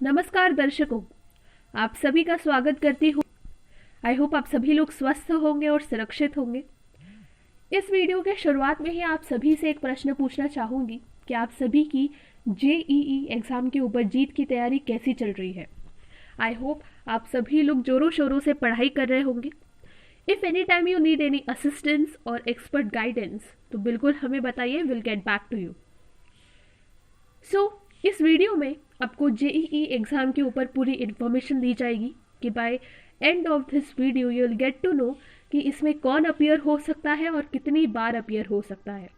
नमस्कार दर्शकों, आप सभी का स्वागत करती हूँ। आई होप आप सभी लोग स्वस्थ होंगे और सुरक्षित होंगे। इस वीडियो के शुरुआत में ही आप सभी से एक प्रश्न पूछना चाहूँगी कि आप सभी की जेईई एग्ज़ाम के ऊपर जीत की तैयारी कैसी चल रही है। आई होप आप सभी लोग जोरों शोरों से पढ़ाई कर रहे होंगे। If any time you need any assistance और एक्सपर्ट गाइडेंस तो बिल्कुल हमें बताइए, will get back to you. इस वीडियो में आपको जेईई एग्ज़ाम के ऊपर पूरी इन्फॉर्मेशन दी जाएगी कि by end of this video you will get to know कि इसमें कौन अपीयर हो सकता है और कितनी बार अपीयर हो सकता है।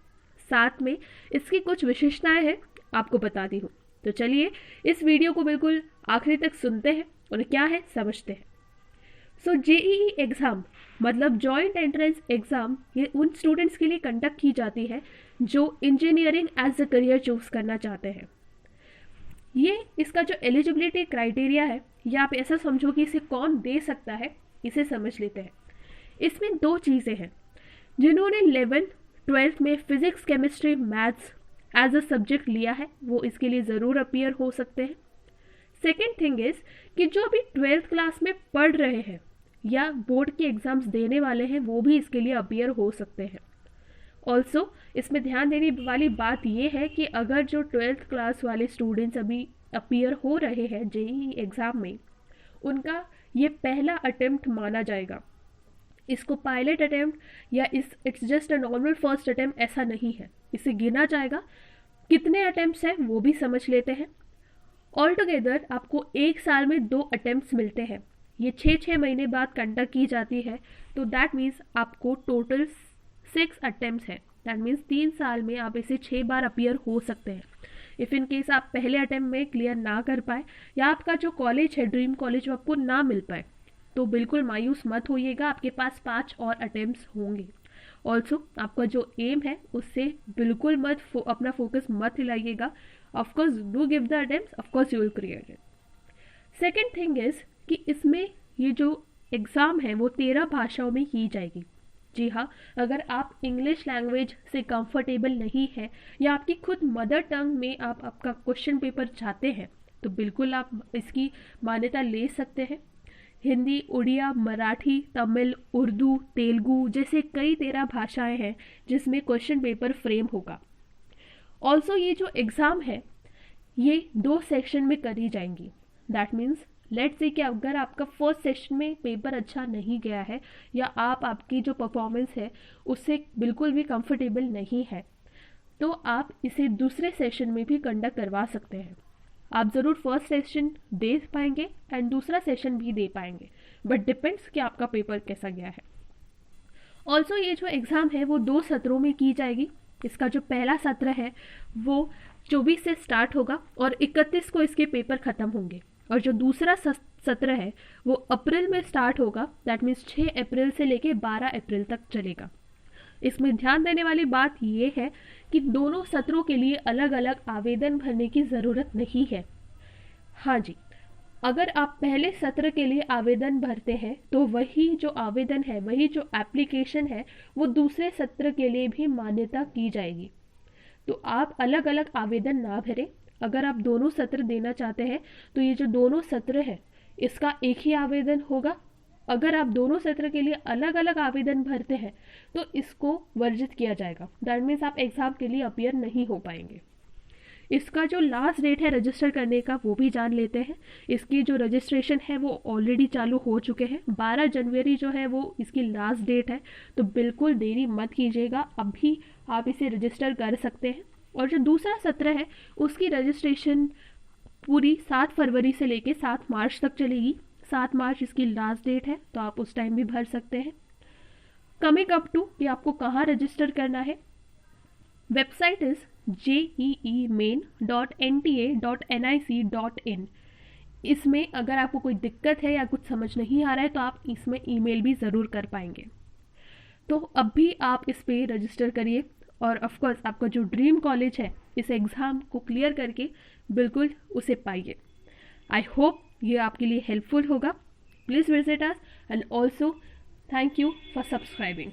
साथ में इसकी कुछ विशेषताएं हैं, आपको बताती हूँ। तो चलिए इस वीडियो को बिल्कुल आखिरी तक सुनते हैं और क्या है समझते हैं। जेईई एग्ज़ाम मतलब जॉइंट एंट्रेंस एग्ज़ाम, ये उन स्टूडेंट्स के लिए कंडक्ट की जाती है जो engineering as a career choose करना चाहते हैं। ये इसका जो एलिजिबिलिटी क्राइटेरिया है, या आप ऐसा समझो कि इसे कौन दे सकता है, इसे समझ लेते हैं। इसमें दो चीज़ें हैं। जिन्होंने 11th 12th में physics, chemistry, maths as a subject लिया है वो इसके लिए ज़रूर अपीयर हो सकते हैं। सेकेंड थिंग इज़ कि जो अभी 12th क्लास में पढ़ रहे हैं या बोर्ड के एग्ज़ाम्स देने वाले हैं वो भी इसके लिए अपीयर हो सकते हैं। ऑल्सो इसमें ध्यान देने वाली बात यह है कि अगर जो 12th क्लास वाले स्टूडेंट्स अभी अपीयर हो रहे हैं जेईई एग्ज़ाम में, उनका ये पहला अटेम्प्ट माना जाएगा। इसको पायलट अटेम्प्ट या it's just a normal first attempt ऐसा नहीं है, इसे गिना जाएगा। कितने अटेम्प्ट्स हैं वो भी समझ लेते हैं। ऑल टुगेदर आपको एक साल में 2 अटेम्प्ट्स मिलते हैं। ये 6 महीने बाद कंडक्ट की जाती है, तो दैट मीन्स आपको टोटल 6 अटेम्प्ट्स है। दैट मीन्स 3 साल में आप इसे 6 बार अपीयर हो सकते हैं। इफ़ इन केस आप पहले अटेम्प्ट में क्लियर ना कर पाए या आपका जो कॉलेज है ड्रीम कॉलेज वो आपको ना मिल पाए, तो बिल्कुल मायूस मत होइएगा, आपके पास 5 और अटेम्प्ट्स होंगे। ऑल्सो आपका जो एम है उससे बिल्कुल अपना फोकस मत हिलाइएगा। Of course do give the attempts, of course you will clear it. Second thing is कि इसमें ये जो एग्ज़ाम है वो 13 भाषाओं में की जाएगी। जी हाँ, अगर आप इंग्लिश लैंग्वेज से कंफर्टेबल नहीं है या आपकी खुद मदर टंग में आप आपका क्वेश्चन पेपर चाहते हैं तो बिल्कुल आप इसकी मान्यता ले सकते हैं। हिंदी, उड़िया, मराठी, तमिल, उर्दू, तेलुगु जैसे कई 13 भाषाएं हैं जिसमें क्वेश्चन पेपर फ्रेम होगा। ऑल्सो ये जो एग्ज़ाम है ये 2 सेक्शन में करी जाएंगी। दैट मीन्स लेट्स से कि अगर आपका फर्स्ट सेशन में पेपर अच्छा नहीं गया है या आपकी जो परफॉर्मेंस है उससे बिल्कुल भी कंफर्टेबल नहीं है, तो आप इसे दूसरे सेशन में भी कंडक्ट करवा सकते हैं। आप ज़रूर फर्स्ट सेशन दे पाएंगे एंड दूसरा सेशन भी दे पाएंगे, बट डिपेंड्स कि आपका पेपर कैसा गया है। ऑल्सो ये जो एग्ज़ाम है वो 2 सत्रों में की जाएगी। इसका जो पहला सत्र है वो 24 से स्टार्ट होगा और 31 को इसके पेपर ख़त्म होंगे, और जो दूसरा सत्र है वो अप्रैल में स्टार्ट होगा। दैट मीन्स 6 अप्रैल से लेके 12 अप्रैल तक चलेगा। इसमें ध्यान देने वाली बात ये है कि दोनों सत्रों के लिए अलग अलग आवेदन भरने की ज़रूरत नहीं है। हाँ जी, अगर आप पहले सत्र के लिए आवेदन भरते हैं तो वही जो आवेदन है, वही जो एप्लीकेशन है वो दूसरे सत्र के लिए भी मान्यता की जाएगी। तो आप अलग अलग आवेदन ना भरें। अगर आप दोनों सत्र देना चाहते हैं तो ये जो दोनों सत्र है इसका एक ही आवेदन होगा। अगर आप दोनों सत्र के लिए अलग अलग आवेदन भरते हैं तो इसको वर्जित किया जाएगा। दैट मीन्स आप एग्ज़ाम के लिए अपीयर नहीं हो पाएंगे। इसका जो लास्ट डेट है रजिस्टर करने का वो भी जान लेते हैं। इसकी जो रजिस्ट्रेशन है वो ऑलरेडी चालू हो चुके हैं। 12 जनवरी जो है वो इसकी लास्ट डेट है, तो बिल्कुल देरी मत कीजिएगा, अभी आप इसे रजिस्टर कर सकते हैं। और जो दूसरा सत्र है उसकी रजिस्ट्रेशन पूरी 7 फरवरी से लेके 7 मार्च तक चलेगी। 7 मार्च इसकी लास्ट डेट है, तो आप उस टाइम भी भर सकते हैं। कमिंग अप टू कि आपको कहाँ रजिस्टर करना है, वेबसाइट इज़ jeemain.nta.nic.in। इसमें अगर आपको कोई दिक्कत है या कुछ समझ नहीं आ रहा है तो आप इसमें ईमेल भी ज़रूर कर पाएंगे। तो अब भी आप इस पर रजिस्टर करिए और ऑफ कोर्स आपका जो ड्रीम कॉलेज है इस एग्ज़ाम को क्लियर करके बिल्कुल उसे पाइए। आई होप ये आपके लिए हेल्पफुल होगा। Please visit us and also thank you for subscribing.